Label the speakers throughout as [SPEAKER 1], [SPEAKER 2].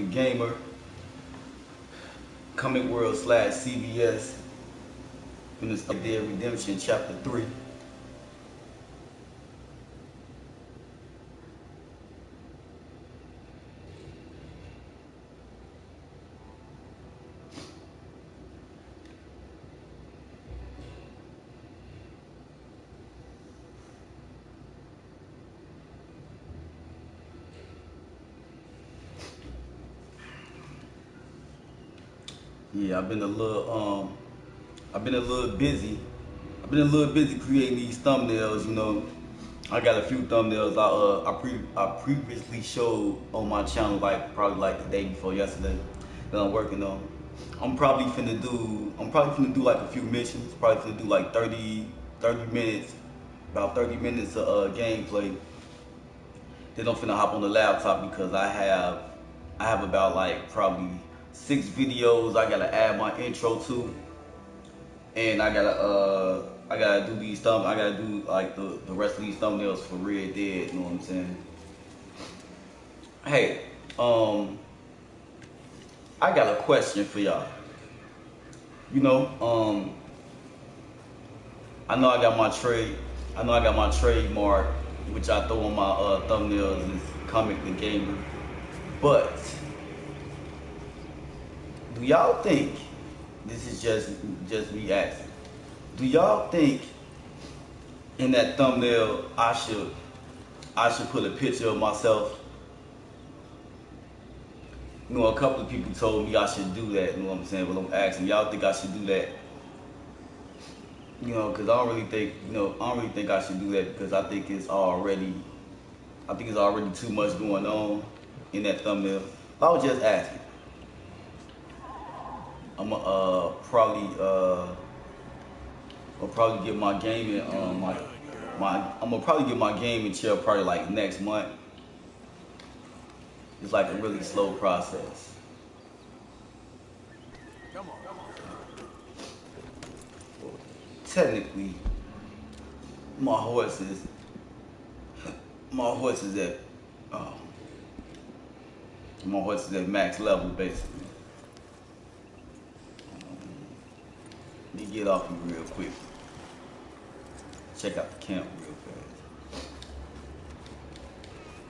[SPEAKER 1] the Gamer, Comic World / CBS, from this Dead Redemption Chapter 3. Yeah, I've been a little busy. I've been a little busy creating these thumbnails. You know, I got a few thumbnails I previously showed on my channel, like probably like the day before yesterday, that I'm working on. I'm probably finna do like a few missions. Probably finna do like 30 minutes, about 30 minutes of gameplay. Then I'm finna hop on the laptop because I have about like probably 6 videos I gotta add my intro to, and I gotta do I gotta do like the rest of these thumbnails for Red Dead. You know what I'm saying? Hey, I got a question for y'all. You know, I know I got my trademark, which I throw on my thumbnails, is Comic the Gamer. But do y'all think, this is just me asking, do y'all think in that thumbnail I should put a picture of myself? You know, a couple of people told me I should do that. You know what I'm saying? But I'm asking, y'all think I should do that? You know, because I don't really think I should do that, because I think it's already too much going on in that thumbnail. I was just asking. I'm gonna probably get my gaming I'm gonna probably get my gaming chair probably like next month. It's like a really slow process. Technically, my horse is at max level basically. Let me get off you real quick. Check out the camp real fast.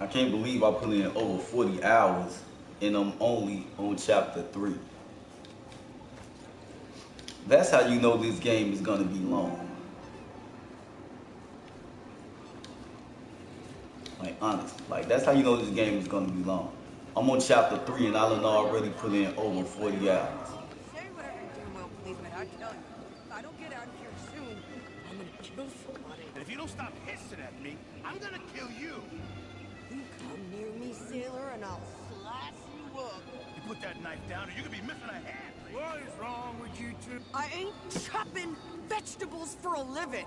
[SPEAKER 1] I can't believe I put in over 40 hours and I'm only on chapter 3. That's how you know this game is gonna be long. Like honestly, like that's how you know this game is gonna be long. I'm on chapter 3 and I done already put in over 40 hours.
[SPEAKER 2] Say whatever you damn well believe, but I tell you, if I don't get out of here soon, I'm gonna kill somebody.
[SPEAKER 3] And if you don't stop hissing at me, I'm gonna kill you.
[SPEAKER 2] You come near me, sailor, and I'll slice you up.
[SPEAKER 3] You put that knife down or you could be missing a hand.
[SPEAKER 4] What is wrong with you two?
[SPEAKER 2] I ain't chopping vegetables for a living.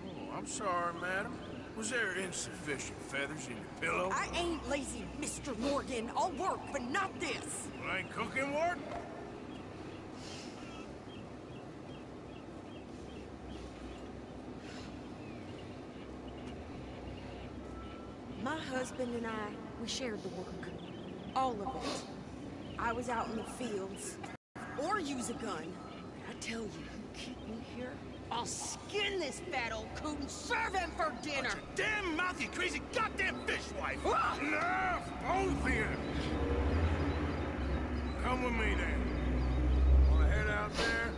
[SPEAKER 4] Oh, I'm sorry, madam. Was there insufficient feathers in your pillow?
[SPEAKER 2] I ain't lazy, Mr. Morgan. I'll work, but not this.
[SPEAKER 4] Well, ain't cooking work?
[SPEAKER 2] My husband and I, we shared the work. All of it. I was out in the fields. Or use a gun. I tell you, you keep me here, I'll skin this fat old coot and serve him for dinner.
[SPEAKER 3] Shut your damn mouth, you crazy goddamn fishwife!
[SPEAKER 4] Enough, both of you! Come with me, then. Wanna head out there?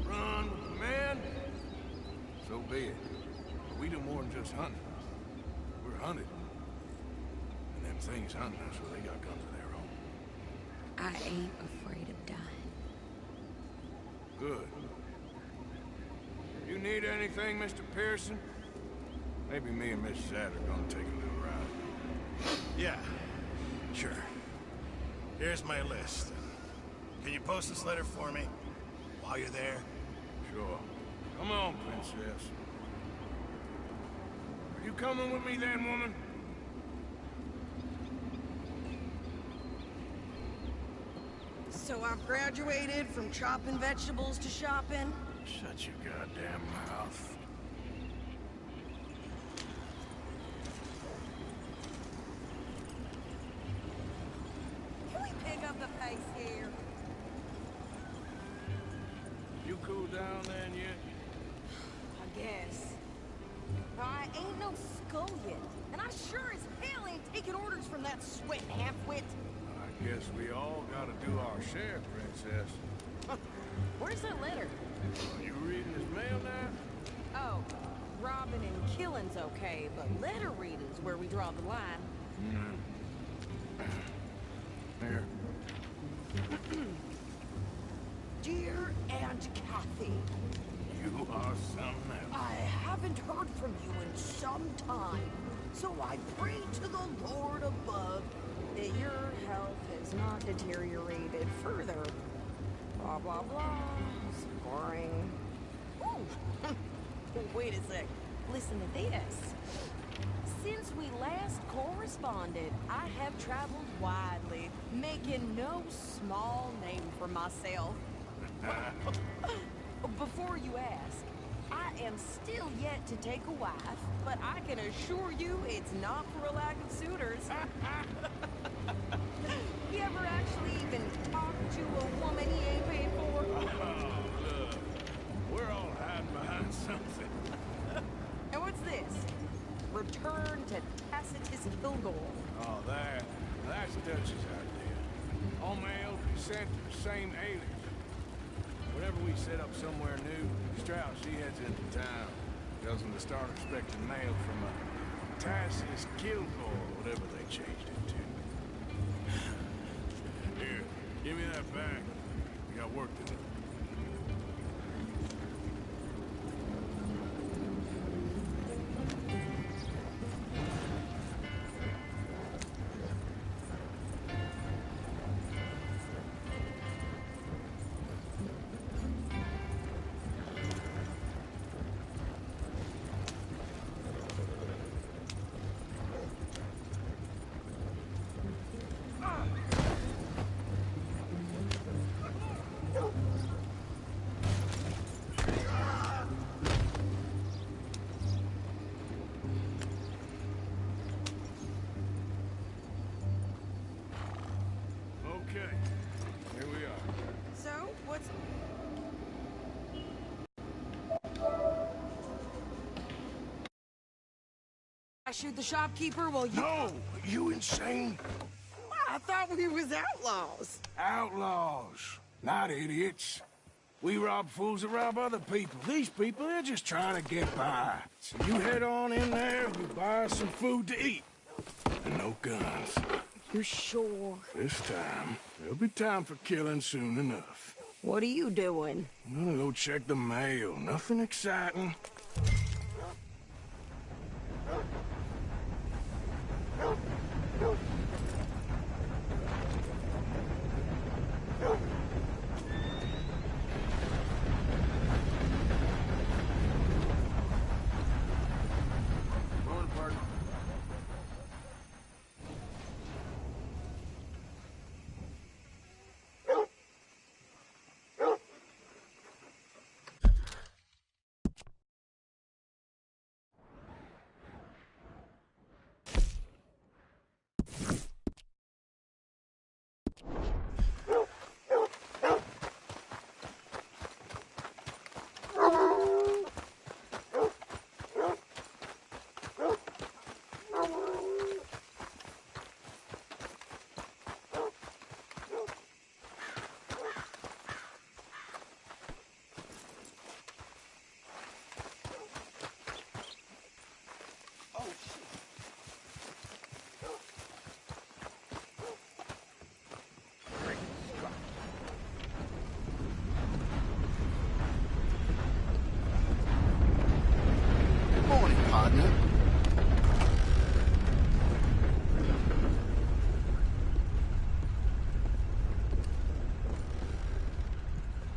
[SPEAKER 4] Run with the men? So be it. But we do more than just hunting. We're hunted. And them things hunting us, well, they got guns of their own.
[SPEAKER 2] I ain't afraid of dying.
[SPEAKER 4] Good. You need anything, Mr. Pearson? Maybe me and Miss Zad are gonna take a little ride.
[SPEAKER 3] Yeah, sure. Here's my list. Can you post this letter for me while you're there?
[SPEAKER 4] Sure. Come on, princess. Are you coming with me then, woman?
[SPEAKER 2] So I've graduated from chopping vegetables to shopping.
[SPEAKER 4] Shut your goddamn mouth.
[SPEAKER 2] Can we pick up face here.
[SPEAKER 4] You cool down then yet?
[SPEAKER 2] I guess. I ain't no skull yet, and I sure as hell ain't taking orders from that sweat half-wit.
[SPEAKER 4] I guess we all gotta do our share, Princess.
[SPEAKER 2] Where's that letter?
[SPEAKER 4] Are you reading his mail now?
[SPEAKER 2] Oh, robbing and killing's okay, but letter reading's where we draw the line.
[SPEAKER 4] Here.
[SPEAKER 2] Dear Aunt Kathy,
[SPEAKER 4] You are something else.
[SPEAKER 2] I haven't heard from you in some time, so I pray to the Lord above that your health has not deteriorated further. Blah, blah, blah. Scoring. Ooh! Wait a sec. Listen to this. Since we last corresponded, I have traveled widely, making no small name for myself. Before you ask, I am still yet to take a wife, but I can assure you it's not for a lack of suitors. You ever actually even talked to a woman he ain't paid for?
[SPEAKER 4] Oh, look. We're all hiding behind something.
[SPEAKER 2] And what's this? Return to Tacitus Kilgore.
[SPEAKER 4] Oh, that's Dutch's idea. All mail be sent to the same alias. Whenever we set up somewhere new, Strauss, he heads into town. Tells him to start expecting mail from a Tacitus Kilgore, whatever they changed it to. Here, give me that bag. We got work to do. Okay, here we are.
[SPEAKER 2] So, what's... I shoot the shopkeeper while you...
[SPEAKER 4] No! You insane?
[SPEAKER 2] I thought we was outlaws.
[SPEAKER 4] Outlaws, not idiots. We rob fools that rob other people. These people, they're just trying to get by. So you head on in there and you buy us some food to eat. And no guns.
[SPEAKER 2] You sure?
[SPEAKER 4] This time, there'll be time for killing soon enough.
[SPEAKER 2] What are you doing?
[SPEAKER 4] I'm gonna go check the mail. Nothing exciting. Morning, partner.
[SPEAKER 3] Morning, partner.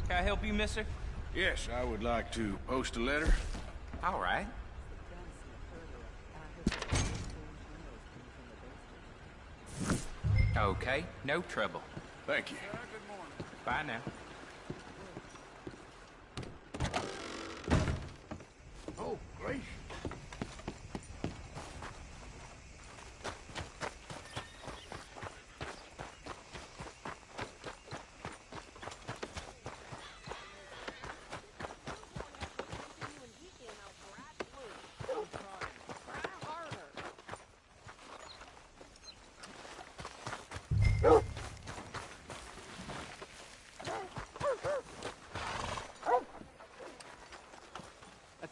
[SPEAKER 5] Can I help you, mister?
[SPEAKER 4] Yes, I would like to post a letter.
[SPEAKER 5] All right. Okay, no trouble.
[SPEAKER 4] Thank you.
[SPEAKER 5] Bye now.
[SPEAKER 4] Oh, gracious.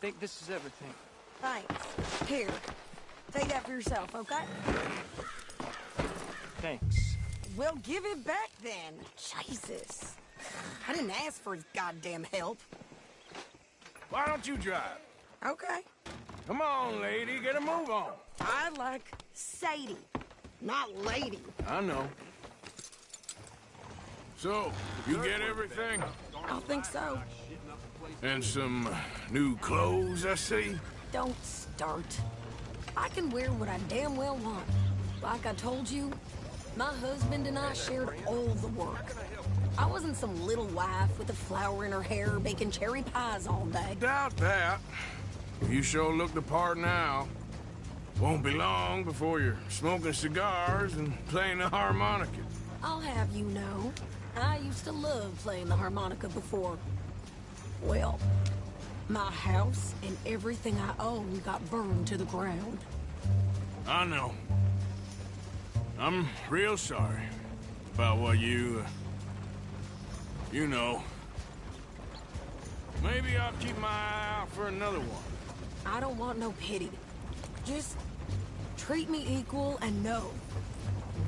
[SPEAKER 6] think this is everything.
[SPEAKER 2] Thanks. Here. Take that for yourself, okay?
[SPEAKER 6] Thanks.
[SPEAKER 2] Well, give it back then. Jesus. I didn't ask for his goddamn help.
[SPEAKER 4] Why don't you drive?
[SPEAKER 2] Okay.
[SPEAKER 4] Come on, lady, get a move on.
[SPEAKER 2] I like Sadie, not lady.
[SPEAKER 4] I know. So, you get everything?
[SPEAKER 2] I think so.
[SPEAKER 4] And some new clothes, I see?
[SPEAKER 2] Don't start. I can wear what I damn well want. Like I told you, my husband and I shared all the work. I wasn't some little wife with a flower in her hair baking cherry pies all day.
[SPEAKER 4] Doubt that. You sure look the part now. Won't be long before you're smoking cigars and playing the harmonica.
[SPEAKER 2] I'll have you know, I used to love playing the harmonica before. Well, my house and everything I own got burned to the ground.
[SPEAKER 4] I know. I'm real sorry about what you know. Maybe I'll keep my eye out for another one.
[SPEAKER 2] I don't want no pity. Just treat me equal and know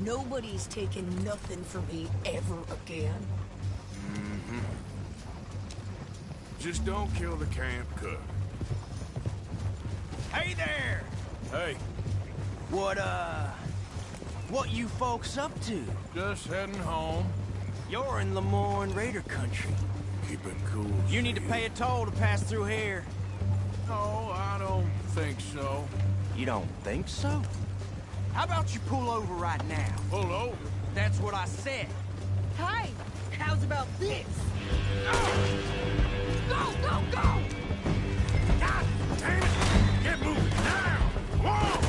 [SPEAKER 2] nobody's taking nothing from me ever again.
[SPEAKER 4] Mm-hmm. Just don't kill the camp cook.
[SPEAKER 7] Hey there!
[SPEAKER 4] Hey,
[SPEAKER 7] What you folks up to?
[SPEAKER 4] just heading home.
[SPEAKER 7] You're in Lemoyne Raider country.
[SPEAKER 4] Keep it cool.
[SPEAKER 7] You need to pay a toll to pass through here.
[SPEAKER 4] No, I don't think so.
[SPEAKER 7] You don't think so? How about you pull over right now?
[SPEAKER 4] Pull over.
[SPEAKER 7] That's what I said.
[SPEAKER 2] Hey, how's about this?
[SPEAKER 4] Go, go, go! God damn it! Get moving now! Whoa!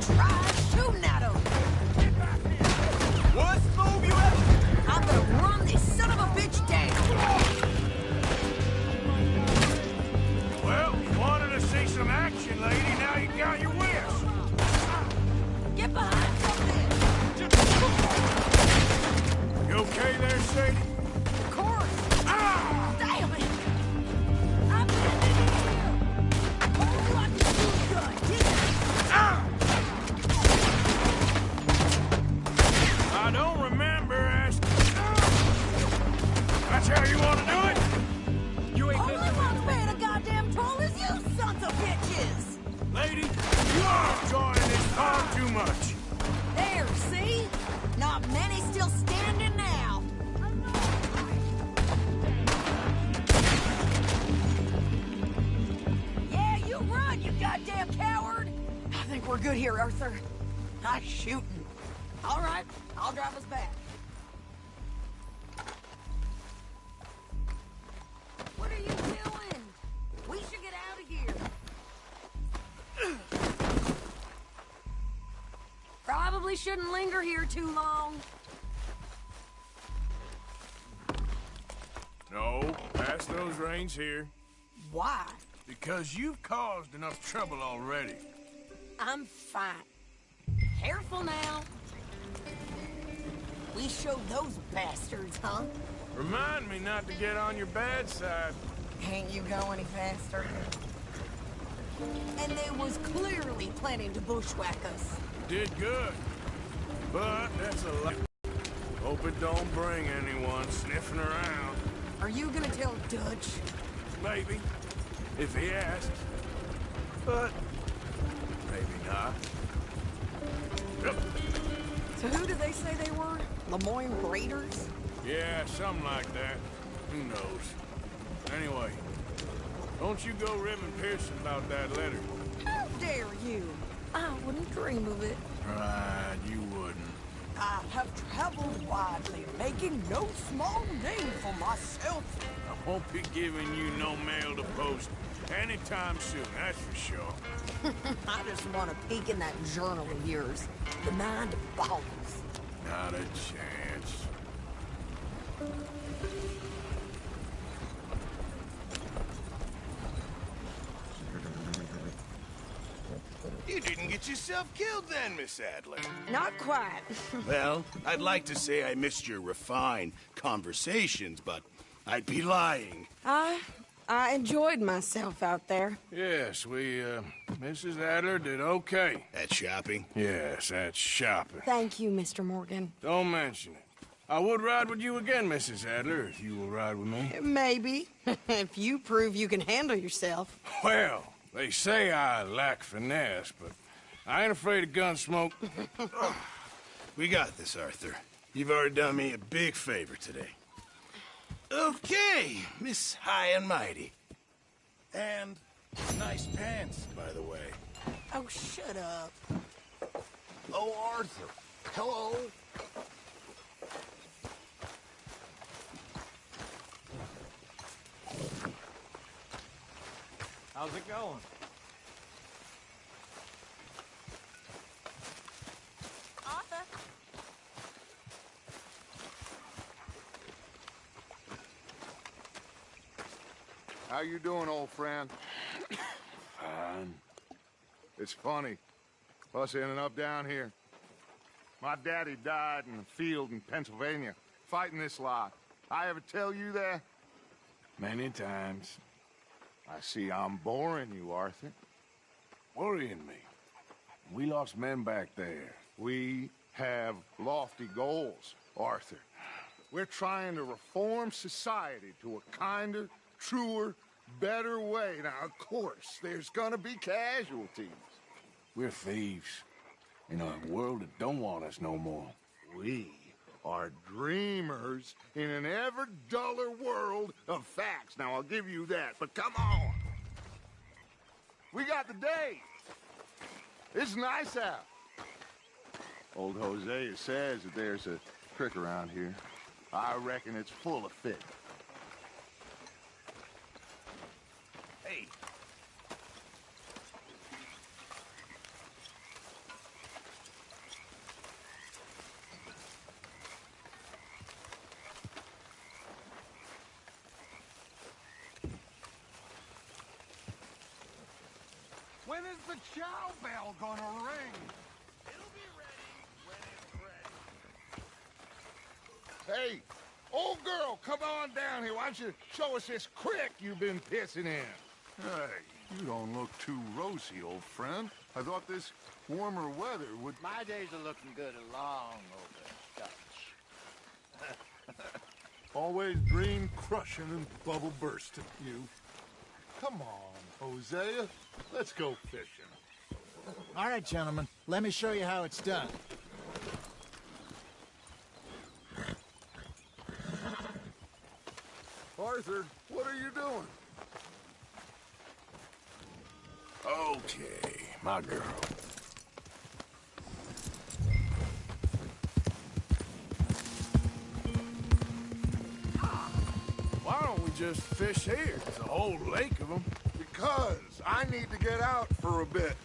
[SPEAKER 2] Try shooting at him.
[SPEAKER 7] Worst move you ever...
[SPEAKER 2] I'm gonna run this son of a bitch down.
[SPEAKER 4] Well, you wanted to see some action, lady. Now you got your wish.
[SPEAKER 2] Get behind something.
[SPEAKER 4] You okay there, Sadie?
[SPEAKER 2] Of course.
[SPEAKER 4] Ah!
[SPEAKER 2] Damn it. I'm in here. Hold like a shoot gun.
[SPEAKER 4] Ah! I don't remember asking. That's how you want to do it?
[SPEAKER 7] You ain't
[SPEAKER 2] Only
[SPEAKER 7] listening.
[SPEAKER 2] one's paying a goddamn toll is you sons of bitches.
[SPEAKER 4] Lady, you are enjoying this far too much.
[SPEAKER 2] There, see? Not many still standing now. Yeah, you run, you goddamn coward! I think we're good here, Arthur. Nice shooting. All right, I'll drive us back. What are you doing? We should get out of here. Probably shouldn't linger here too long.
[SPEAKER 4] No, pass those reins here.
[SPEAKER 2] Why?
[SPEAKER 4] Because you've caused enough trouble already.
[SPEAKER 2] I'm fine. Careful now. We showed those bastards, huh?
[SPEAKER 4] Remind me not to get on your bad side.
[SPEAKER 2] Can't you go any faster? And they was clearly planning to bushwhack us.
[SPEAKER 4] Did good. But that's a lot. Hope it don't bring anyone sniffing around.
[SPEAKER 2] Are you gonna tell Dutch?
[SPEAKER 4] Maybe. If he asks. But maybe not. Yep.
[SPEAKER 2] So who do they say they were? Lemoyne Raiders?
[SPEAKER 4] Yeah, something like that. Who knows? Anyway, don't you go ribbing Pearson about that letter.
[SPEAKER 2] How dare you? I wouldn't dream of it.
[SPEAKER 4] Right, you wouldn't.
[SPEAKER 2] I have traveled widely, making no small name for myself.
[SPEAKER 4] I won't be giving you no mail to post anytime soon, that's for sure.
[SPEAKER 2] I just want to peek in that journal of yours. The mind boggles.
[SPEAKER 4] Not a chance.
[SPEAKER 3] You didn't get yourself killed then, Miss Adler.
[SPEAKER 2] Not quite.
[SPEAKER 3] Well, I'd like to say I missed your refined conversations, but I'd be lying.
[SPEAKER 2] I enjoyed myself out there.
[SPEAKER 4] Yes, Mrs. Adler did okay.
[SPEAKER 3] At shopping?
[SPEAKER 4] Yes, that's shopping.
[SPEAKER 2] Thank you, Mr. Morgan.
[SPEAKER 4] Don't mention it. I would ride with you again, Mrs. Adler, if you will ride with me.
[SPEAKER 2] Maybe. If you prove you can handle yourself.
[SPEAKER 4] Well, they say I lack finesse, but I ain't afraid of gun smoke.
[SPEAKER 3] We got this, Arthur. You've already done me a big favor today. Okay, Miss High and Mighty. And nice pants, by the way.
[SPEAKER 2] Oh, shut up.
[SPEAKER 3] Oh, Arthur. Hello.
[SPEAKER 5] How's it going?
[SPEAKER 2] Arthur.
[SPEAKER 6] How you doing, old friend?
[SPEAKER 4] Fine.
[SPEAKER 6] It's funny, us ending up down here. My daddy died in the field in Pennsylvania, fighting this lot. I ever tell you that?
[SPEAKER 4] Many times.
[SPEAKER 6] I see I'm boring you, Arthur.
[SPEAKER 4] Worrying me. We lost men back there.
[SPEAKER 6] We have lofty goals, Arthur. We're trying to reform society to a kinder, truer, better way. Now, of course, there's gonna be casualties.
[SPEAKER 4] We're thieves. In a world that don't want us no more.
[SPEAKER 6] We are dreamers in an ever duller world of facts. Now, I'll give you that, but come on. We got the day. It's nice out. Old Hosea says that there's a creek around here. I reckon it's full of fish. Hey.
[SPEAKER 7] When is the chow bell gonna ring?
[SPEAKER 3] It'll be ready when it's ready.
[SPEAKER 6] Hey, old girl, come on down here. Why don't you show us this creek you've been pissing in?
[SPEAKER 8] Hey, you don't look too rosy, old friend. I thought this warmer weather would...
[SPEAKER 9] My days are looking good along over Dutch.
[SPEAKER 8] Always dream crushing and bubble bursting, you. Come on, Hosea. Let's go fishing.
[SPEAKER 10] All right, gentlemen. Let me show you how it's done.
[SPEAKER 6] Arthur, what are you doing?
[SPEAKER 4] Okay, my girl. Why don't we just fish here? There's a whole lake of them.
[SPEAKER 6] Because I need to get out for a bit.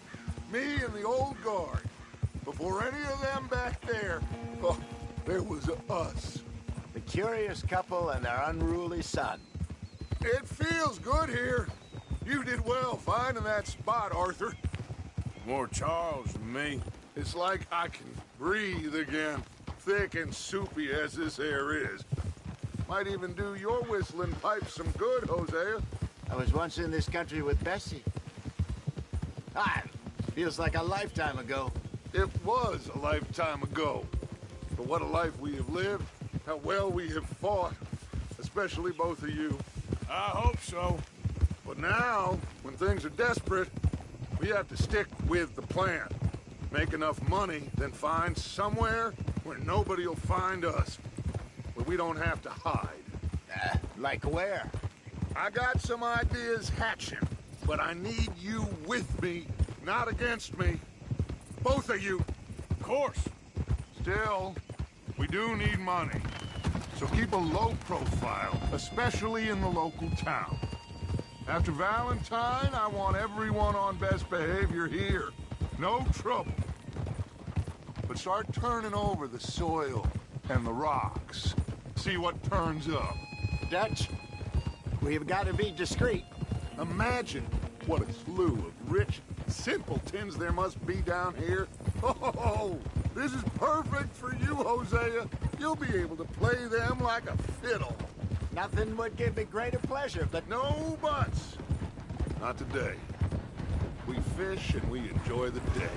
[SPEAKER 6] Me and the old guard. Before any of them back there, oh, there was us.
[SPEAKER 9] The curious couple and their unruly son.
[SPEAKER 6] It feels good here. You did well finding that spot, Arthur.
[SPEAKER 4] More Charles than me.
[SPEAKER 6] It's like I can breathe again, thick and soupy as this air is. Might even do your whistling pipe some good, Hosea.
[SPEAKER 9] I was once in this country with Bessie. Feels like a lifetime ago.
[SPEAKER 6] It was a lifetime ago. But what a life we have lived, how well we have fought, especially both of you.
[SPEAKER 4] I hope so.
[SPEAKER 6] But now, when things are desperate, we have to stick with the plan. Make enough money, then find somewhere where nobody will find us. Where we don't have to hide.
[SPEAKER 9] Like where?
[SPEAKER 6] I got some ideas hatching, but I need you with me, not against me. Both of you.
[SPEAKER 4] Of course.
[SPEAKER 6] Still, we do need money. So keep a low profile, especially in the local town. After Valentine, I want everyone on best behavior here. No trouble. But start turning over the soil and the rocks. See what turns up.
[SPEAKER 9] Dutch, we've got to be discreet.
[SPEAKER 6] Imagine what a slew of rich, simpletons there must be down here. Oh, this is perfect for you, Hosea. You'll be able to play them like a fiddle.
[SPEAKER 7] Nothing would give me greater pleasure, but...
[SPEAKER 6] No buts. Not today. We fish and we enjoy the day.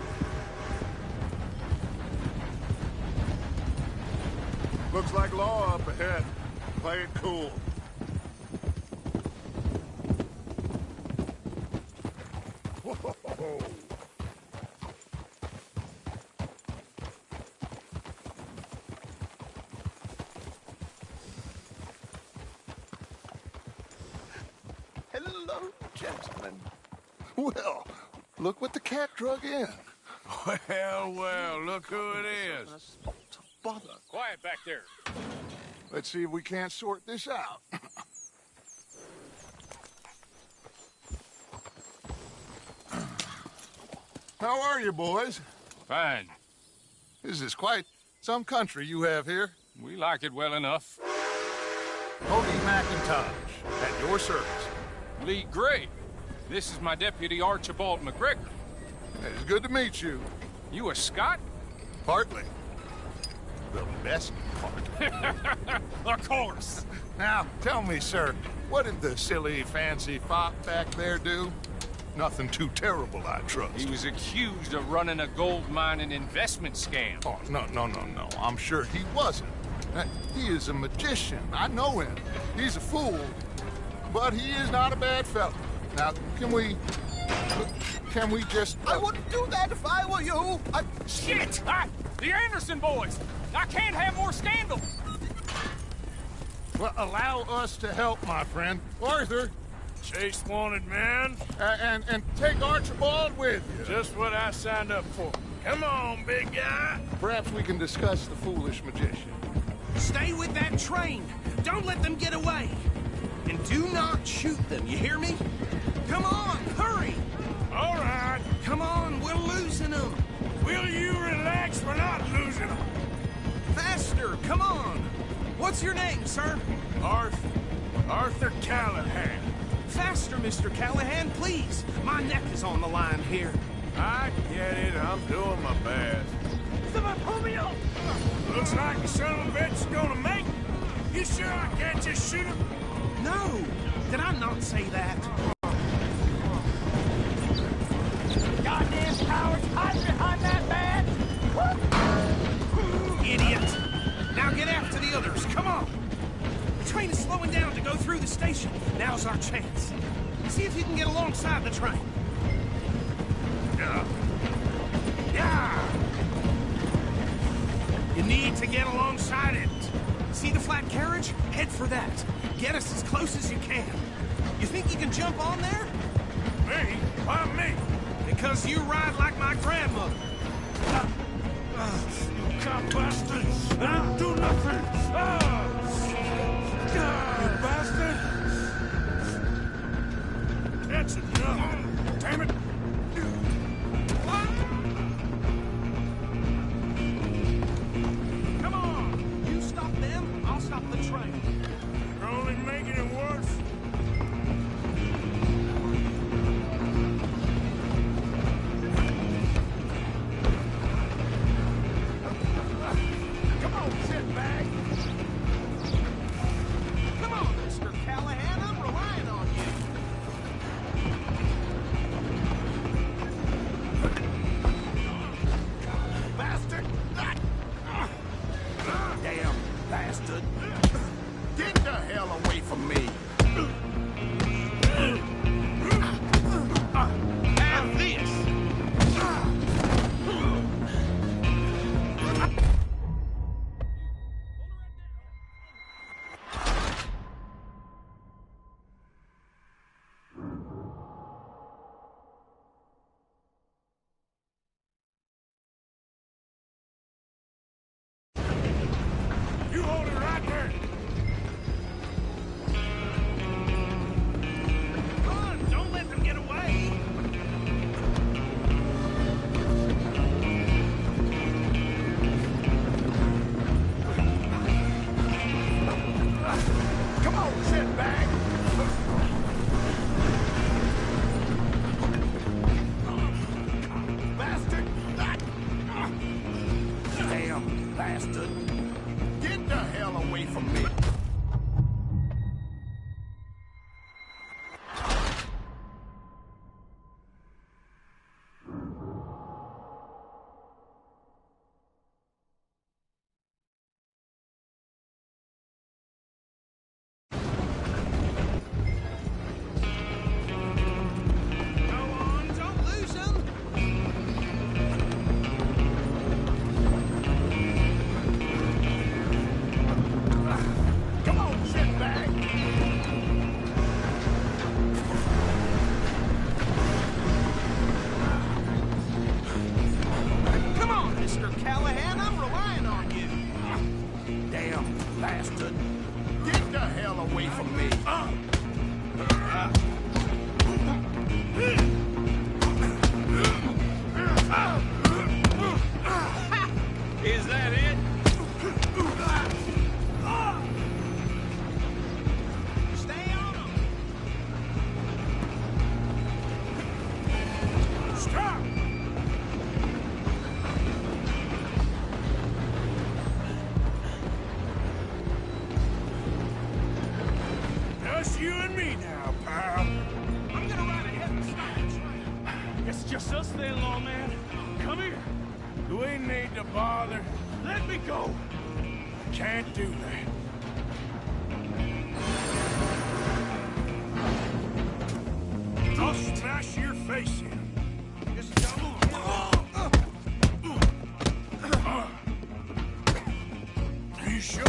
[SPEAKER 6] Looks like law up ahead. Play it cool. Whoa.
[SPEAKER 7] Hello, gentlemen.
[SPEAKER 6] Well, look what the cat drug in.
[SPEAKER 4] Well, look who it is.
[SPEAKER 7] Bother.
[SPEAKER 4] Quiet back there.
[SPEAKER 6] Let's see if we can't sort this out. How are you, boys?
[SPEAKER 4] Fine.
[SPEAKER 6] This is quite some country you have here.
[SPEAKER 4] We like it well enough.
[SPEAKER 6] Cody McIntosh, at your service.
[SPEAKER 4] Lee Gray. This is my deputy, Archibald McGregor.
[SPEAKER 6] It's good to meet you.
[SPEAKER 4] You a Scot?
[SPEAKER 6] Partly. The best part.
[SPEAKER 4] Of course.
[SPEAKER 6] Now, tell me, sir, what did the silly, fancy fop back there do? Nothing too terrible, I trust.
[SPEAKER 4] He was accused of running a gold mining investment scam.
[SPEAKER 6] Oh, no. I'm sure he wasn't. He is a magician. I know him. He's a fool. But he is not a bad fellow. Now, can we just...
[SPEAKER 7] I wouldn't do that if I were you.
[SPEAKER 4] Shit! The Anderson boys! I can't have more scandal!
[SPEAKER 6] Well, allow us to help, my friend. Arthur.
[SPEAKER 3] Chase wanted man.
[SPEAKER 6] And take Archibald with you.
[SPEAKER 3] Just what I signed up for. Come on, big guy.
[SPEAKER 6] Perhaps we can discuss the foolish magician.
[SPEAKER 7] Stay with that train. Don't let them get away. And do not shoot them, you hear me? Come on, hurry!
[SPEAKER 3] All right.
[SPEAKER 7] Come on, we're losing them.
[SPEAKER 3] Will you relax? We're not losing them.
[SPEAKER 7] Faster, come on. What's your name, sir?
[SPEAKER 3] Arthur Callahan.
[SPEAKER 7] Faster, Mr. Callahan, please. My neck is on the line here.
[SPEAKER 3] I get it. I'm doing my best. Looks like the son of a bitch is gonna make it. You sure I can't just shoot him?
[SPEAKER 7] No, did I not say that?
[SPEAKER 9] Goddamn cowards, hide behind that badge!
[SPEAKER 7] Idiot! Now get after the others, come on! The train is slowing down to go through the station. Now's our chance. See if you can get alongside the train. Yeah! You need to get alongside it. See the flat carriage? Head for that. Get us as close as you can. You think you can jump on there?
[SPEAKER 3] Me? Why me?
[SPEAKER 7] Because you ride like my grandmother.
[SPEAKER 3] You cop bastard! I'll do nothing! You bastard! That's enough! Damn it!
[SPEAKER 7] Come on! You stop them, I'll stop the train.
[SPEAKER 3] You're only making it worse.
[SPEAKER 7] Come on, sit back. Come on, Mr. Callahan, I'm relying on you. Bastard! Damn bastard!
[SPEAKER 4] bastard! Get the hell away from me! Bastard! Get the hell away from me!
[SPEAKER 7] Is that it? Stay on him!
[SPEAKER 4] Stop! Just you and me now, pal.
[SPEAKER 7] I'm gonna ride ahead and stop the train.
[SPEAKER 4] It's just us then, lawman. Come here. Do we need to bother? Let me go. Can't do that. I'll smash your face in.
[SPEAKER 7] Just double.
[SPEAKER 4] You sure?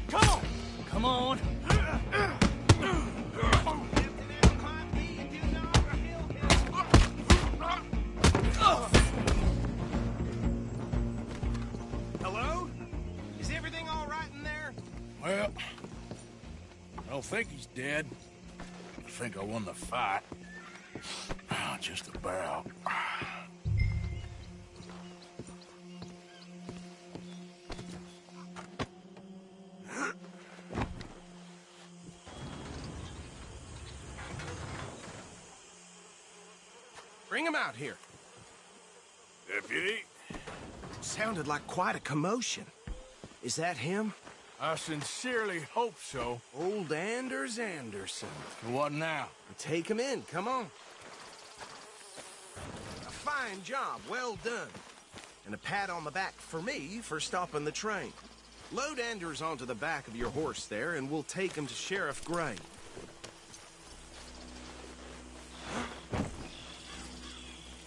[SPEAKER 7] Come on! Come on! Hello? Is everything all right in there?
[SPEAKER 4] Well, I don't think he's dead. I think I won the fight. Just about.
[SPEAKER 7] Bring him out here.
[SPEAKER 4] Deputy,
[SPEAKER 7] Sounded like quite a commotion. Is that him?
[SPEAKER 4] I sincerely hope so.
[SPEAKER 7] Old Anders Anderson.
[SPEAKER 4] What now?
[SPEAKER 7] Take him in, come on. A fine job, well done. And a pat on the back for me for stopping the train. Load Anders onto the back of your horse there, and we'll take him to Sheriff Gray.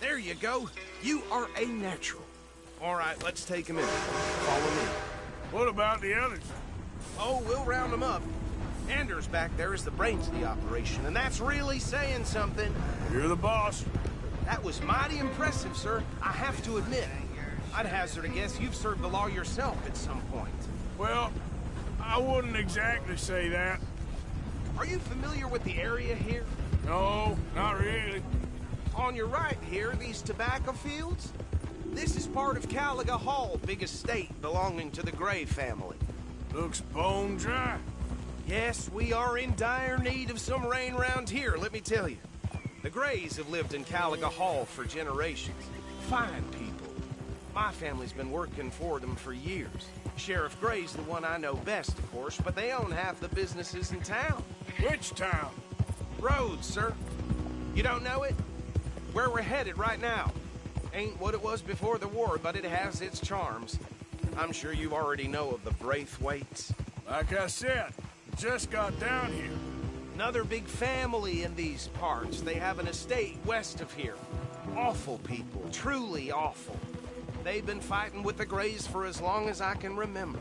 [SPEAKER 7] There you go. You are a natural. All right, let's take him in. Follow me.
[SPEAKER 4] What about the others?
[SPEAKER 7] Oh, we'll round them up. Anders back there is the brains of the operation, and that's really saying something.
[SPEAKER 4] You're the boss.
[SPEAKER 7] That was mighty impressive, sir. I have to admit. I'd hazard a guess you've served the law yourself at some point.
[SPEAKER 4] Well, I wouldn't exactly say that.
[SPEAKER 7] Are you familiar with the area here?
[SPEAKER 4] No, not really.
[SPEAKER 7] On your right here, these tobacco fields? This is part of Caliga Hall, big estate belonging to the Gray family.
[SPEAKER 4] Looks bone dry.
[SPEAKER 7] Yes, we are in dire need of some rain round here, let me tell you. The Grays have lived in Caliga Hall for generations. Fine people. My family's been working for them for years. Sheriff Gray's the one I know best, of course, but they own half the businesses in town.
[SPEAKER 4] Which town?
[SPEAKER 7] Rhodes, sir. You don't know it? Where we're headed right now. Ain't what it was before the war, but it has its charms. I'm sure you already know of the Braithwaites.
[SPEAKER 4] Like I said, just got down here.
[SPEAKER 7] Another big family in these parts. They have an estate west of here. Awful people, truly awful. They've been fighting with the Grays for as long as I can remember.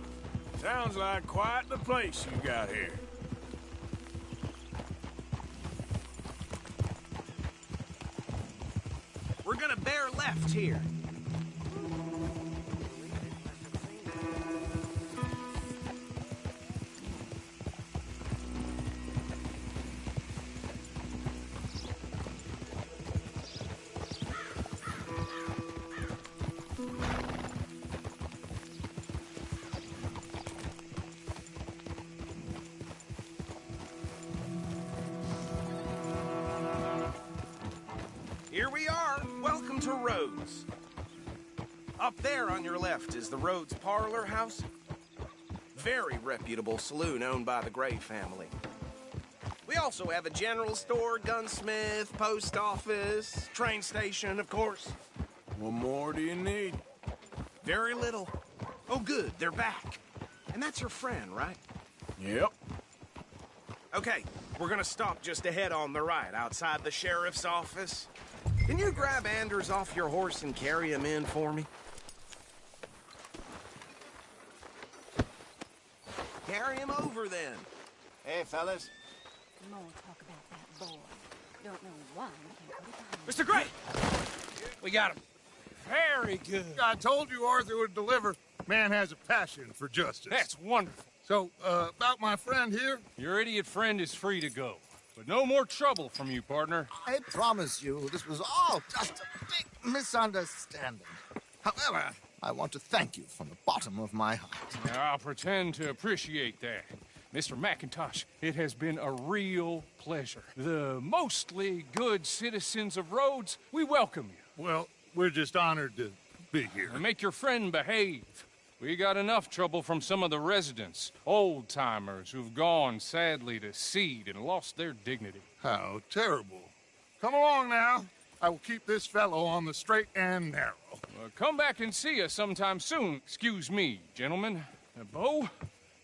[SPEAKER 4] Sounds like quite the place you got here.
[SPEAKER 7] We're gonna bear left here. Here we are. to Rhodes. Up there on your left is the Rhodes Parlor House. Very reputable saloon owned by the Gray family. We also have a general store, gunsmith, post office, train station, of course.
[SPEAKER 4] What more do you need?
[SPEAKER 7] Very little. Oh, good, they're back. And that's your friend, right?
[SPEAKER 4] Yep.
[SPEAKER 7] Okay, we're gonna stop just ahead on the right, outside the sheriff's office. Can you grab Anders off your horse and carry him in for me? Carry him over, then.
[SPEAKER 9] Hey, fellas.
[SPEAKER 2] More talk about that boy. Don't know why we can't put it behind.
[SPEAKER 7] Mr. Gray! We got him.
[SPEAKER 4] Very good.
[SPEAKER 8] I told you Arthur would deliver. Man has a passion for justice.
[SPEAKER 4] That's wonderful.
[SPEAKER 8] So, about my friend here?
[SPEAKER 11] Your idiot friend is free to go. But no more trouble from you, partner.
[SPEAKER 10] I promise you, this was all just a big misunderstanding. However, I want to thank you from the bottom of my heart.
[SPEAKER 11] Now, I'll pretend to appreciate that. Mr. McIntosh, it has been a real pleasure. The mostly good citizens of Rhodes, we welcome you.
[SPEAKER 8] Well, we're just honored to be here.
[SPEAKER 11] And make your friend behave. We got enough trouble from some of the residents, old-timers who've gone, sadly, to seed and lost their dignity.
[SPEAKER 8] How terrible. Come along now. I will keep this fellow on the straight and narrow.
[SPEAKER 11] Come back and see us sometime soon. Excuse me, gentlemen. Bo,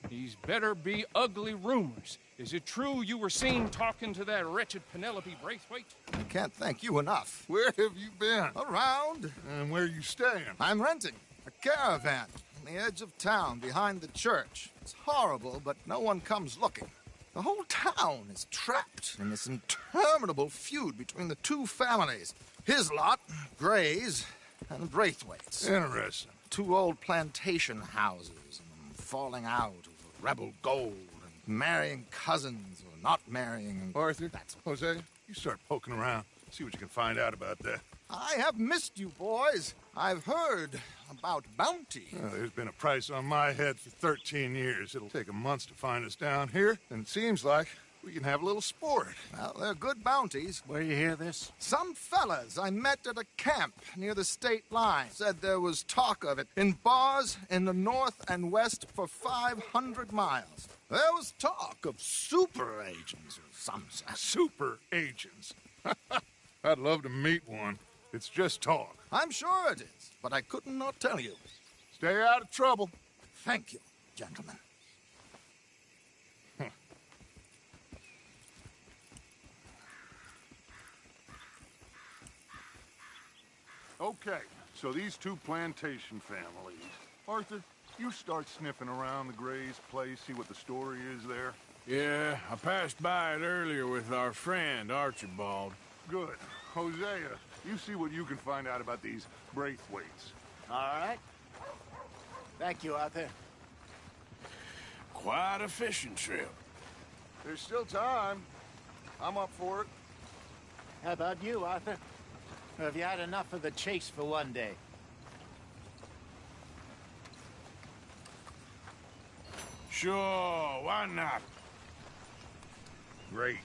[SPEAKER 11] these better be ugly rumors. Is it true you were seen talking to that wretched Penelope Braithwaite?
[SPEAKER 10] I can't thank you enough.
[SPEAKER 8] Where have you been?
[SPEAKER 10] Around.
[SPEAKER 8] And where you staying?
[SPEAKER 10] I'm renting a caravan on the edge of town behind the church. It's horrible, but no one comes looking. The whole town is trapped in this interminable feud between the two families. His lot, Gray's, and Braithwaite's.
[SPEAKER 8] Interesting.
[SPEAKER 10] Two old plantation houses, and falling out over rebel gold, and marrying cousins or not marrying.
[SPEAKER 8] Arthur, Jose, you start poking around. See what you can find out about that.
[SPEAKER 10] I have missed you, boys. I've heard about bounty.
[SPEAKER 8] Well, there's been a price on my head for 13 years. It'll take 'em months to find us down here, and it seems like we can have a little sport.
[SPEAKER 10] Well, they're good bounties.
[SPEAKER 9] Where you hear this?
[SPEAKER 10] Some fellas I met at a camp near the state line said there was talk of it in bars in the north and west for 500 miles. There was talk of super agents or some such.
[SPEAKER 8] Super agents. I'd love to meet one. It's just talk.
[SPEAKER 10] I'm sure it is, but I couldn't not tell you.
[SPEAKER 8] Stay out of trouble.
[SPEAKER 10] Thank you, gentlemen.
[SPEAKER 8] Okay, so these two plantation families. Arthur, you start sniffing around the Gray's place, see what the story is there.
[SPEAKER 4] Yeah, I passed by it earlier with our friend, Archibald.
[SPEAKER 8] Good. Hosea, you see what you can find out about these Braithwaites.
[SPEAKER 9] All right. Thank you, Arthur.
[SPEAKER 4] Quite a fishing trip.
[SPEAKER 8] There's still time. I'm up for it.
[SPEAKER 9] How about you, Arthur? Or have you had enough of the chase for one day?
[SPEAKER 4] Sure, why not?
[SPEAKER 8] Great.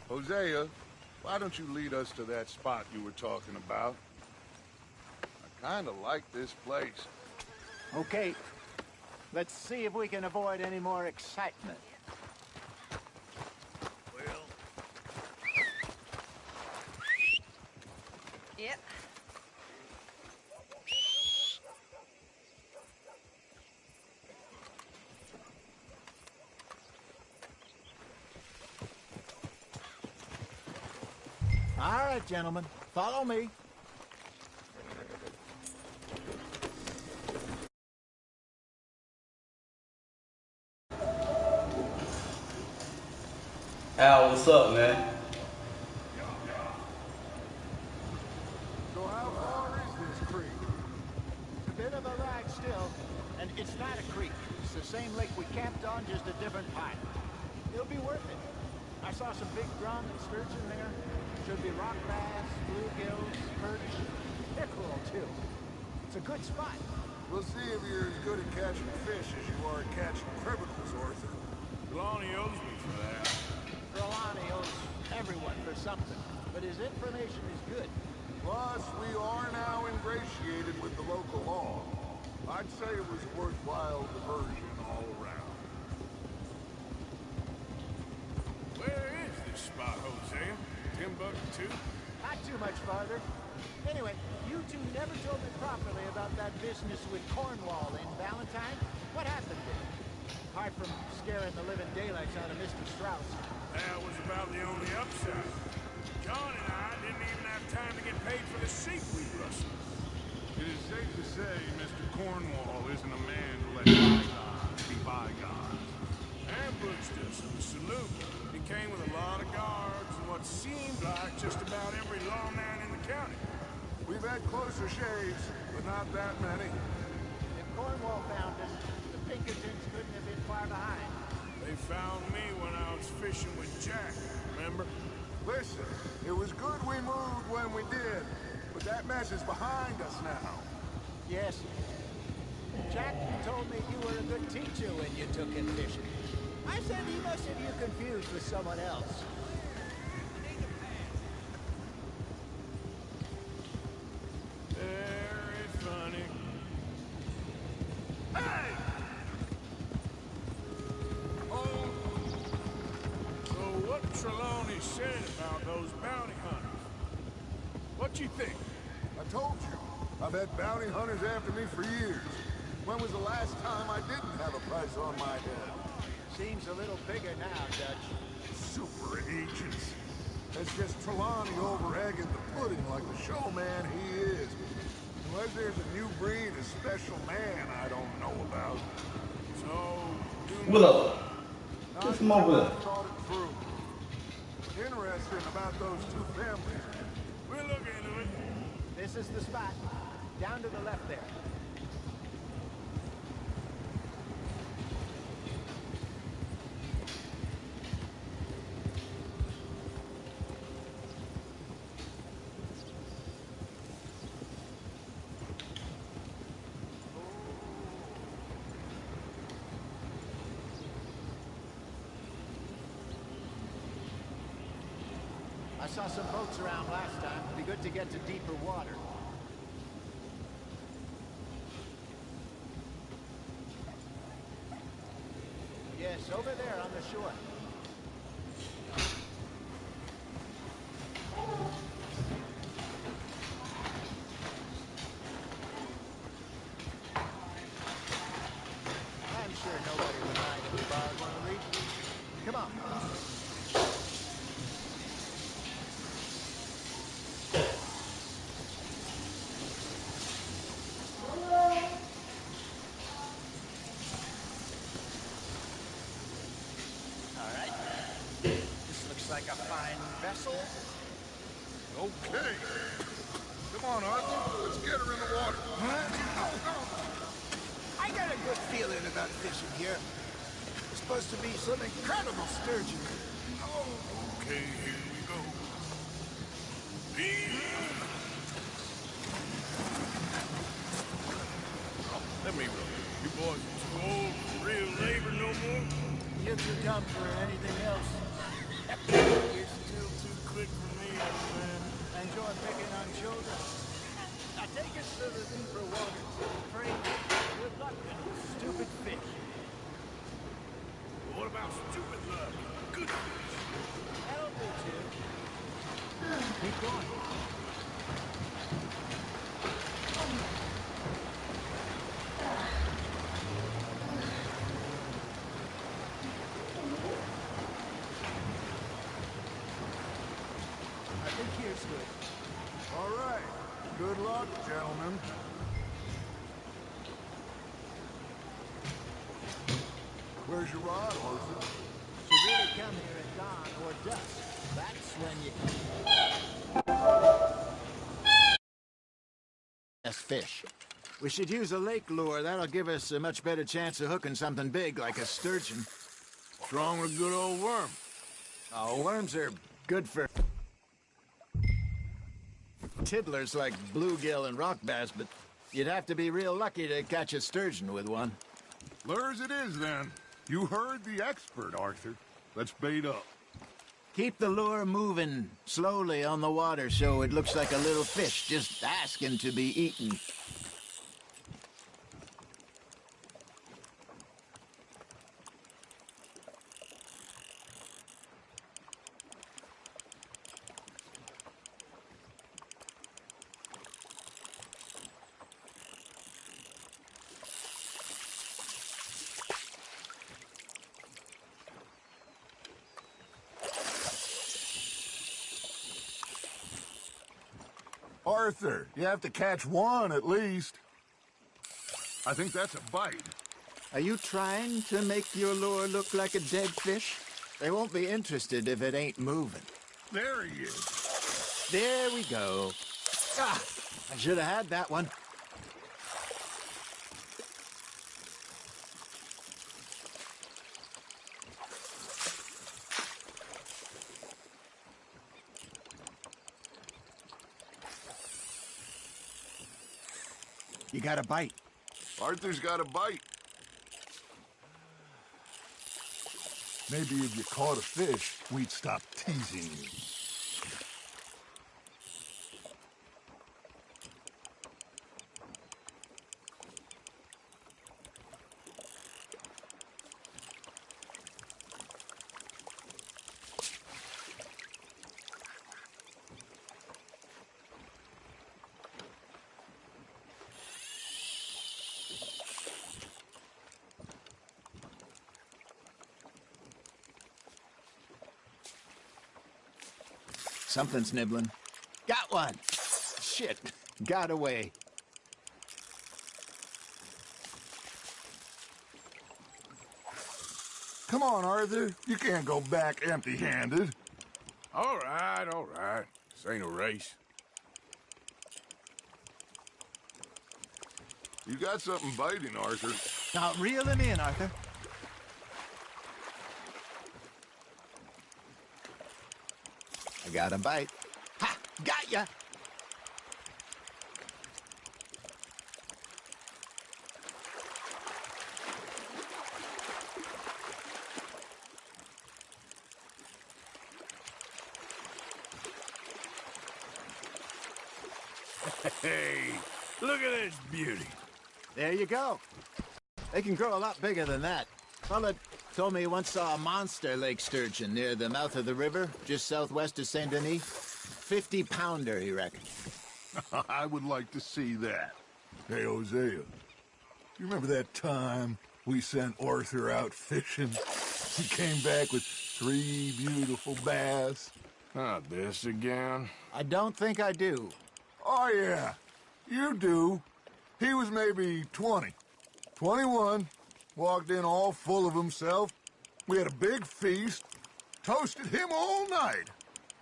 [SPEAKER 8] Hosea, why don't you lead us to that spot you were talking about? I kind of like this place.
[SPEAKER 9] Okay. Let's see if we can avoid any more excitement.
[SPEAKER 2] Yep.
[SPEAKER 10] All right, gentlemen, follow me.
[SPEAKER 1] Al, what's up, man?
[SPEAKER 8] So how far is this creek?
[SPEAKER 9] A bit of a ride still, and it's not a creek. It's the same lake we camped on, just a different pipe. It'll be worth it. I saw some big drum and sturgeon there. Should be rock bass, bluegills, perch, pickerel too. It's a good spot.
[SPEAKER 8] We'll see if you're as good at catching fish as you are at catching criminals, Arthur.
[SPEAKER 4] Lonnie owes me for that.
[SPEAKER 9] Rolani owes everyone for something, but his information is good.
[SPEAKER 8] Plus, we we are now ingratiated with the local law, I'd say it was a worthwhile diversion all around.
[SPEAKER 4] Where is this spot, Hosea? Timbuktu?
[SPEAKER 9] Not too much farther. Anyway, you two never told me properly about that business with Cornwall in Valentine. What happened there? Apart from scaring the living daylights out of Mr. Strauss.
[SPEAKER 4] That was about the only upside. John and I didn't even have time to get paid for the sheep we rustled.
[SPEAKER 8] It is safe to say Mr. Cornwall isn't a man to let bygones be bygones.
[SPEAKER 4] Ambushed us in the saloon. He came with a lot of guards and what seemed like just about every lawman in the county.
[SPEAKER 8] We've had closer shaves, but not that many.
[SPEAKER 9] If Cornwall found us, the Pinkertons couldn't have been far behind.
[SPEAKER 4] They found me when I was fishing with Jack, remember?
[SPEAKER 8] Listen, it was good we moved when we did, but that mess is behind us now.
[SPEAKER 9] Yes. Jack told me you were a good teacher when you took him fishing. I said he must have you confused with someone else.
[SPEAKER 4] Very funny. Hey! Oh, so what Trelawney said about those bounty hunters? What you think?
[SPEAKER 8] I told you, I've had bounty hunters after me for years. When was the last time I didn't have a price on my head?
[SPEAKER 9] Seems a little bigger now, Dutch.
[SPEAKER 8] Super agents. That's just Trelawney over-egging the pudding like the showman he is. Unless there's a new breed of special man I don't know about.
[SPEAKER 4] So,
[SPEAKER 1] What up? Just come over there.
[SPEAKER 8] Thought it through. Interesting about those two families.
[SPEAKER 4] we'll look into it.
[SPEAKER 9] This is the spot. Down to the left there. I saw some boats around last time. It'd be good to get to deeper water. Yes, over there on the shore. I'm sure nobody would mind if we borrowed one of these. Come on. Like a fine vessel.
[SPEAKER 8] Okay. Come on, Arthur. Let's get her in the water.
[SPEAKER 9] I got a good feeling about fishing here. There's supposed to be some incredible sturgeon.
[SPEAKER 4] Okay, here we go. Let me run. You boys are too old for real labor no more.
[SPEAKER 9] You're too dumb for anything else.
[SPEAKER 4] You're still too quick for me, old man.
[SPEAKER 9] Enjoy picking on children. Now take us to the deeper water. Pray good luck with stupid fish.
[SPEAKER 4] What about stupid luck? Good fish.
[SPEAKER 9] That'll do, too. Keep going. I think here's good.
[SPEAKER 8] All right. Good luck, gentlemen. Where's your rod, Arthur?
[SPEAKER 9] You really come here at dawn or dusk. That's when you... Yes, fish. We should use a lake lure. That'll give us a much better chance of hooking something big like a sturgeon.
[SPEAKER 4] What's wrong with a good old worm?
[SPEAKER 9] Oh, worms are good for tiddlers like bluegill and rock bass, but you'd have to be real lucky to catch a sturgeon with one.
[SPEAKER 8] Lures it is, then. You heard the expert, Arthur. Let's bait up.
[SPEAKER 9] Keep the lure moving slowly on the water so it looks like a little fish just asking to be eaten.
[SPEAKER 8] Arthur, you have to catch one at least. I think that's a bite.
[SPEAKER 9] Are you trying to make your lure look like a dead fish? They won't be interested if it ain't moving.
[SPEAKER 8] There he is.
[SPEAKER 9] There we go. Ah, I should have had that one. You got a bite.
[SPEAKER 8] Arthur's got a bite. Maybe if you caught a fish, we'd stop teasing you.
[SPEAKER 9] Something's nibbling. Got one! Shit, got away.
[SPEAKER 8] Come on, Arthur. You can't go back empty-handed.
[SPEAKER 4] All right, all right. This ain't a race.
[SPEAKER 8] You got something biting, Arthur.
[SPEAKER 9] Now reel him in, Arthur. I got a bite. Ha! Got ya!
[SPEAKER 4] Hey, look at this beauty.
[SPEAKER 9] There you go. They can grow a lot bigger than that. Fella told me he once saw a monster lake sturgeon near the mouth of the river, just southwest of Saint Denis. 50-pounder, he reckoned.
[SPEAKER 8] I would like to see that. Hey, Hosea, you remember that time we sent Arthur out fishing? He came back with 3 beautiful bass.
[SPEAKER 4] Not this again.
[SPEAKER 9] I don't think I do.
[SPEAKER 8] Oh, yeah, you do. He was maybe 20, 21, walked in all full of himself. We had a big feast, toasted him all night.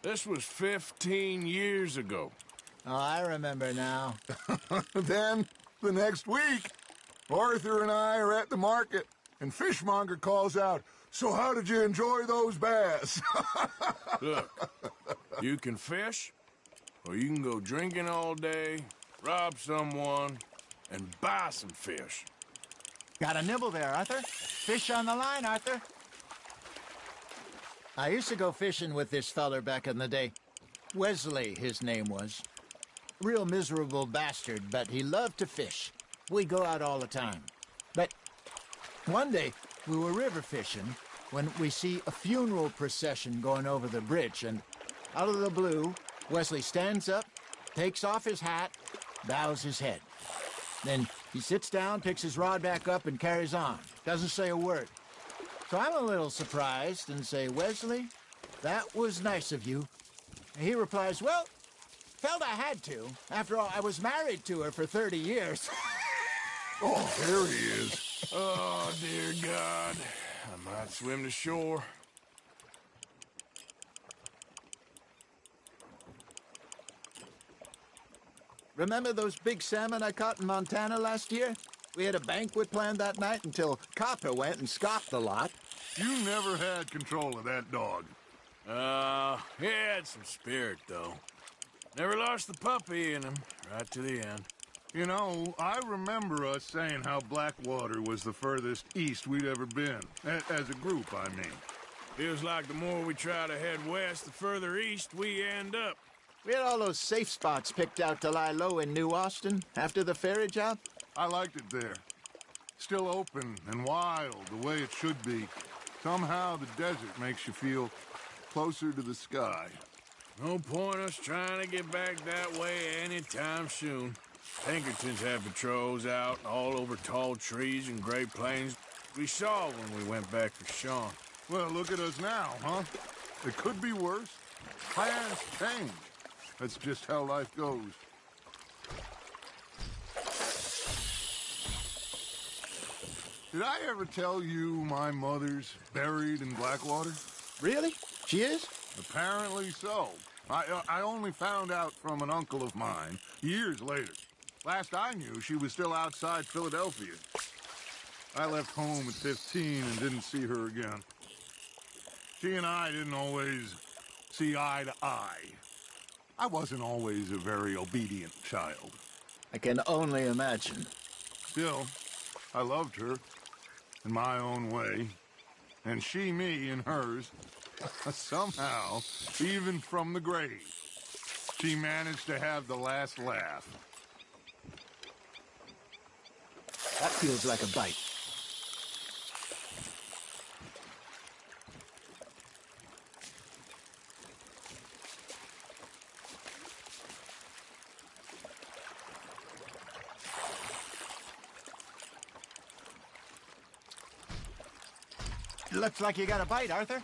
[SPEAKER 4] This was 15 years ago.
[SPEAKER 9] Oh, I remember now.
[SPEAKER 8] Then, the next week, Arthur and I are at the market, and Fishmonger calls out, "So how did you enjoy those bass?"
[SPEAKER 4] Look, you can fish, or you can go drinking all day, rob someone, and buy some fish.
[SPEAKER 9] Got a nibble there, Arthur. Fish on the line, Arthur. I used to go fishing with this feller back in the day. Wesley, his name was. Real miserable bastard, but he loved to fish. We'd go out all the time. But one day, we were river fishing when we see a funeral procession going over the bridge, and out of the blue, Wesley stands up, takes off his hat, bows his head. Then he sits down, picks his rod back up, and carries on. Doesn't say a word. So I'm a little surprised and say, "Wesley, that was nice of you." And he replies, "Well, felt I had to. After all, I was married to her for 30 years.
[SPEAKER 8] Oh, there he is.
[SPEAKER 4] Oh, dear God. I might swim to shore.
[SPEAKER 9] Remember those big salmon I caught in Montana last year? We had a banquet planned that night until Copper went and scoffed the lot.
[SPEAKER 8] You never had control of that dog.
[SPEAKER 4] He had some spirit, though. Never lost the puppy in him, right to the end.
[SPEAKER 8] You know, I remember us saying how Blackwater was the furthest east we'd ever been. As a group, I mean.
[SPEAKER 3] Feels like the more we try to head west, the further east we end up.
[SPEAKER 9] We had all those safe spots picked out to lie low in New Austin after the ferry job.
[SPEAKER 6] I liked it there. Still open and wild, the way it should be. Somehow the desert makes you feel closer to the sky.
[SPEAKER 3] No point us trying to get back that way anytime soon. Pinkertons had patrols out all over tall trees and Great Plains. We saw when we went back for Sean.
[SPEAKER 6] Well, look at us now, huh? It could be worse. Plans change. That's just how life goes. Did I ever tell you my mother's buried in Blackwater?
[SPEAKER 9] Really? She is?
[SPEAKER 6] Apparently so. I only found out from an uncle of mine years later. Last I knew, she was still outside Philadelphia. I left home at 15 and didn't see her again. She and I didn't always see eye to eye. I wasn't always a very obedient child.
[SPEAKER 9] I can only imagine.
[SPEAKER 6] Still, I loved her in my own way, and she me in hers. Somehow, even from the grave, she managed to have the last laugh.
[SPEAKER 9] That feels like a bite. Looks like you got a bite, Arthur.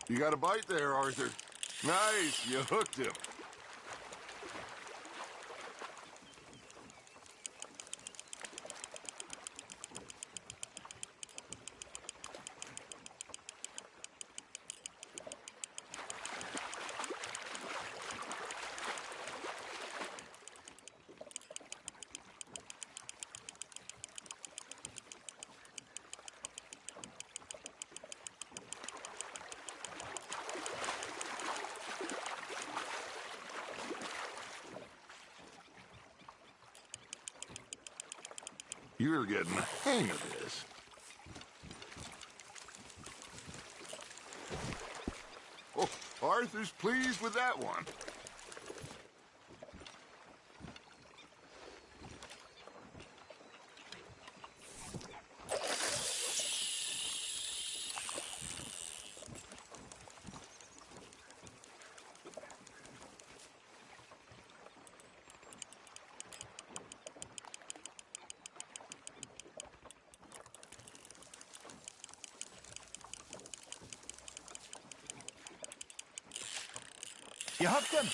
[SPEAKER 6] You got a bite there, Arthur. Nice, you hooked him. You're getting the hang of this. Oh, Arthur's pleased with that one.
[SPEAKER 9] You hooked him.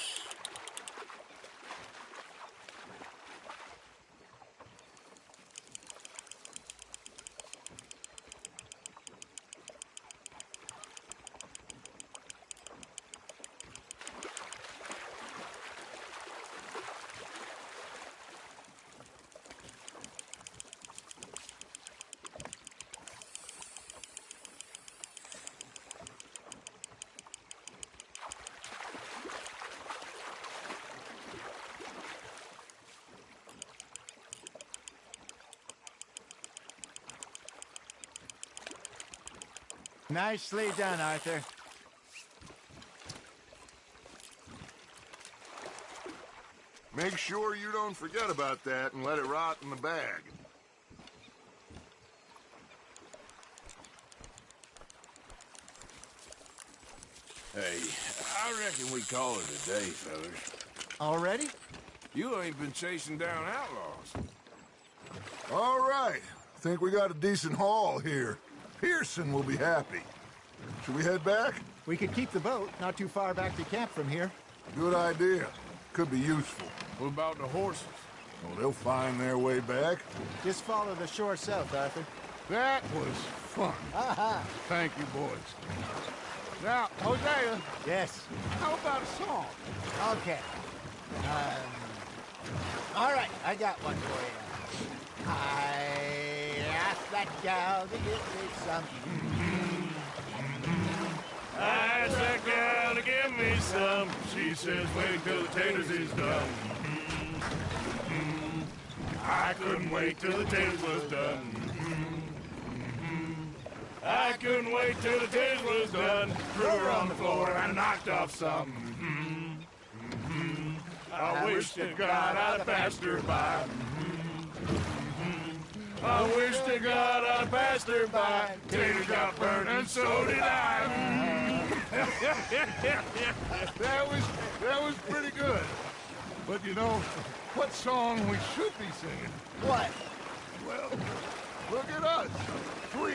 [SPEAKER 9] Nicely done, Arthur.
[SPEAKER 6] Make sure you don't forget about that and let it rot in the bag.
[SPEAKER 3] Hey, I reckon we call it a day, fellas.
[SPEAKER 9] Already?
[SPEAKER 3] You ain't been chasing down outlaws.
[SPEAKER 6] All right. Think we got a decent haul here. Pearson will be happy. Should we head back?
[SPEAKER 9] We could keep the boat not too far back to camp from here.
[SPEAKER 6] Good idea. Could be useful.
[SPEAKER 3] What about the horses?
[SPEAKER 6] Well, they'll find their way back.
[SPEAKER 9] Just follow the shore south, Arthur.
[SPEAKER 6] That was fun.
[SPEAKER 9] Aha!
[SPEAKER 6] Thank you, boys. Now, Hosea,
[SPEAKER 9] Yes.
[SPEAKER 6] how about a song?
[SPEAKER 9] Okay. All right, I got one for you. I asked that gal to give me some.
[SPEAKER 4] I asked that gal to give me some. She says, wait till the taters is done. I couldn't wait till the taters was done. I couldn't wait till the taters was done. Threw her on the floor and knocked off some. I wish to God I'd passed her by. I wish to God I'd passed her by. Tater got burned and so did I.
[SPEAKER 6] That was pretty good. But you know, what song we should be singing?
[SPEAKER 9] What?
[SPEAKER 6] Well, look at us. 3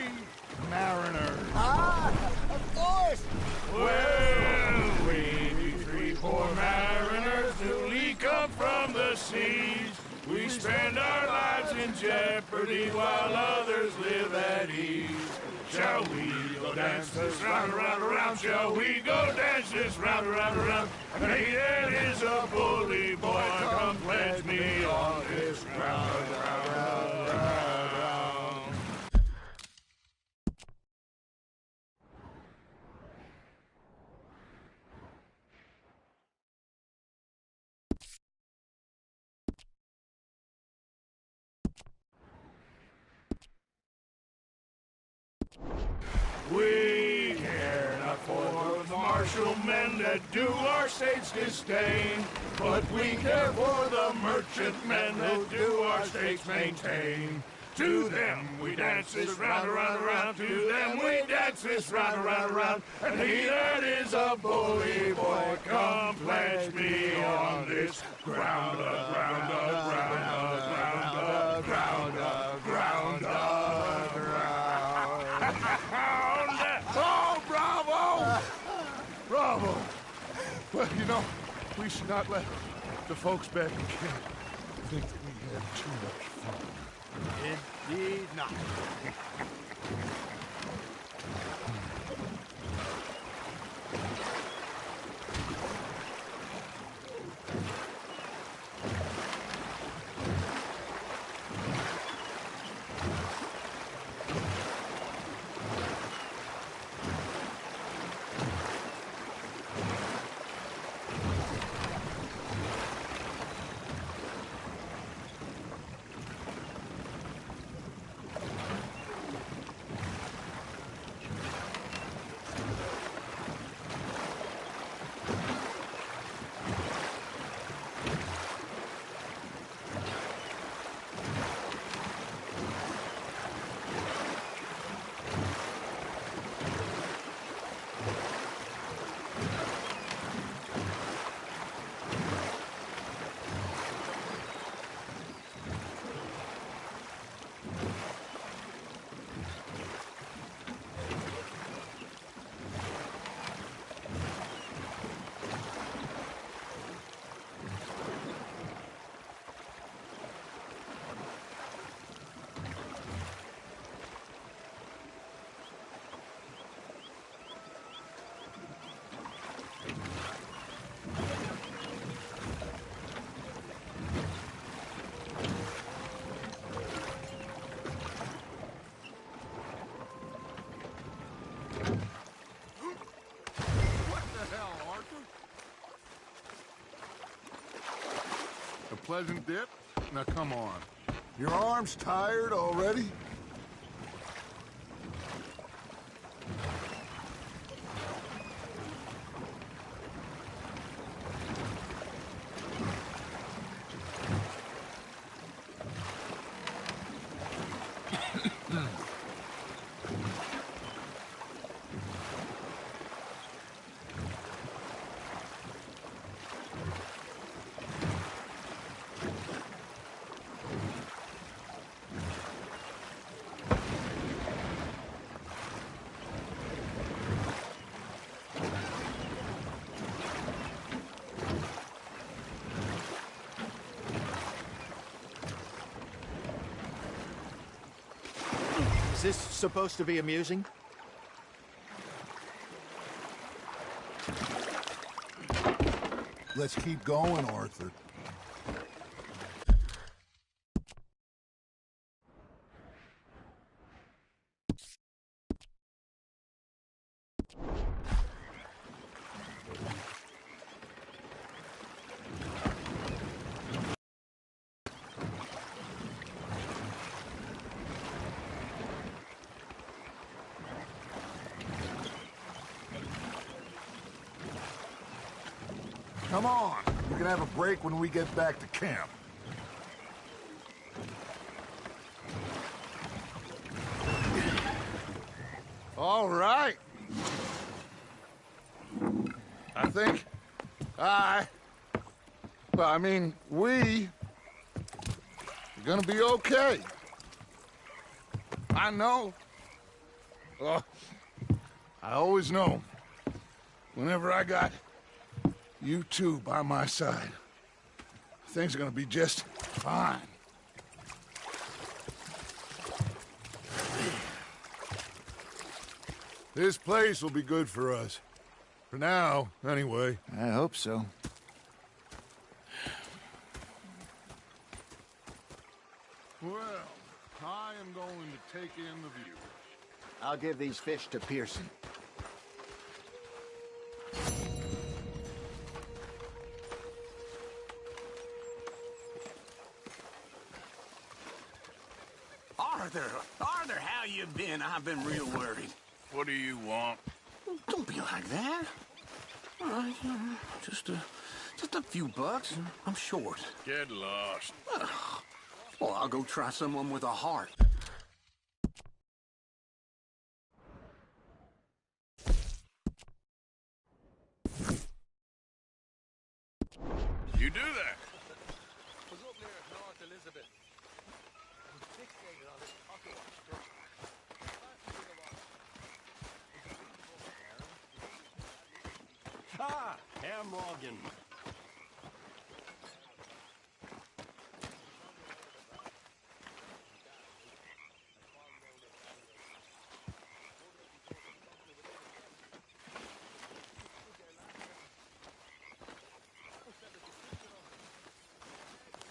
[SPEAKER 6] mariners.
[SPEAKER 9] Ah, of course!
[SPEAKER 4] Well, we be 3 poor mariners newly come from the seas. We spend our lives in jeopardy while others live at ease. Shall we go dance this round, around, around? Shall we go dance this round, around, around? And he that is a bully boy, come pledge me on this ground, round, round, round. We care not for the martial men that do our state's disdain, but we care for the merchant men that do our states maintain. To them we dance this round, around, around. To them we dance this round, around, around. And he that is a bully boy, come pledge me on this ground, ground, ground, ground, ground, ground, ground. Oh, bravo! Bravo!
[SPEAKER 6] Well, you know, we should not let the folks back in camp think that we had too much fun.
[SPEAKER 9] Indeed not.
[SPEAKER 6] A pleasant dip? Now, come on. Your arm's tired already?
[SPEAKER 9] Is this supposed to be amusing?
[SPEAKER 8] Let's keep going, Arthur.
[SPEAKER 6] Come on. We can have a break when we get back to camp. All right. I think we are gonna be okay. I know. Oh, I always know. Whenever I got you two by my side, things are gonna be just fine. This place will be good for us. For now, anyway.
[SPEAKER 10] I hope so.
[SPEAKER 6] Well, I am going to take in the view.
[SPEAKER 9] I'll give these fish to Pearson.
[SPEAKER 12] Arthur, how you been? I've been real worried.
[SPEAKER 3] What do you want?
[SPEAKER 12] Don't be like that. All right, just a few bucks. I'm short.
[SPEAKER 3] Get lost.
[SPEAKER 12] Well, I'll go try someone with a heart.
[SPEAKER 3] You do that.
[SPEAKER 7] Was up near North Elizabeth. Was fixated on this pocket watch.
[SPEAKER 13] Ah, Herr Morgan.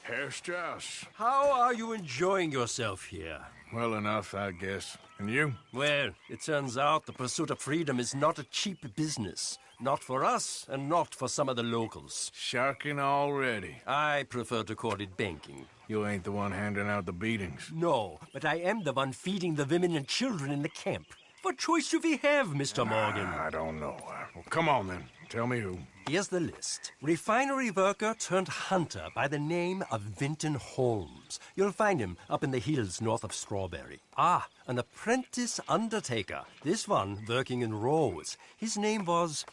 [SPEAKER 3] Herr Strauss.
[SPEAKER 13] How are you enjoying yourself here?
[SPEAKER 3] Well enough, I guess. And you?
[SPEAKER 13] Well, it turns out the pursuit of freedom is not a cheap business. Not for us, and not for some of the locals.
[SPEAKER 3] Sharking already.
[SPEAKER 13] I prefer to call it banking.
[SPEAKER 3] You ain't the one handing out the beatings.
[SPEAKER 13] No, but I am the one feeding the women and children in the camp. What choice do we have, Mr. Morgan?
[SPEAKER 3] I don't know. Well, come on then. Tell me who.
[SPEAKER 13] Here's the list. Refinery worker turned hunter by the name of Vinton Holmes. You'll find him up in the hills north of Strawberry. Ah, an apprentice undertaker. This one working in rows. His name was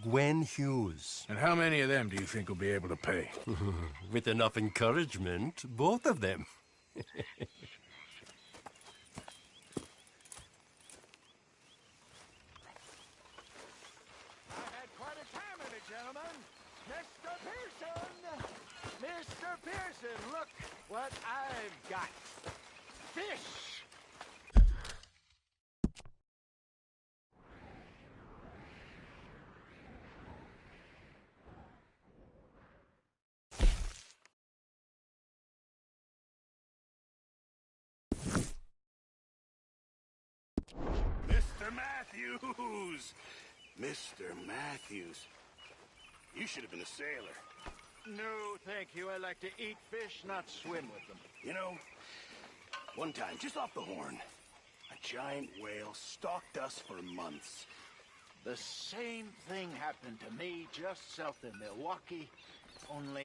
[SPEAKER 13] Gwen Hughes.
[SPEAKER 3] And how many of them do you think will be able to pay?
[SPEAKER 13] With enough encouragement, both of them.
[SPEAKER 9] Mr. Pearson, look what I've got. Fish!
[SPEAKER 12] Mr. Matthews! Mr. Matthews. You should have been a sailor.
[SPEAKER 9] No, thank you. I like to eat fish, not swim with them.
[SPEAKER 12] You know, one time, just off the Horn, a giant whale stalked us for months.
[SPEAKER 9] The same thing happened to me just south of Milwaukee, only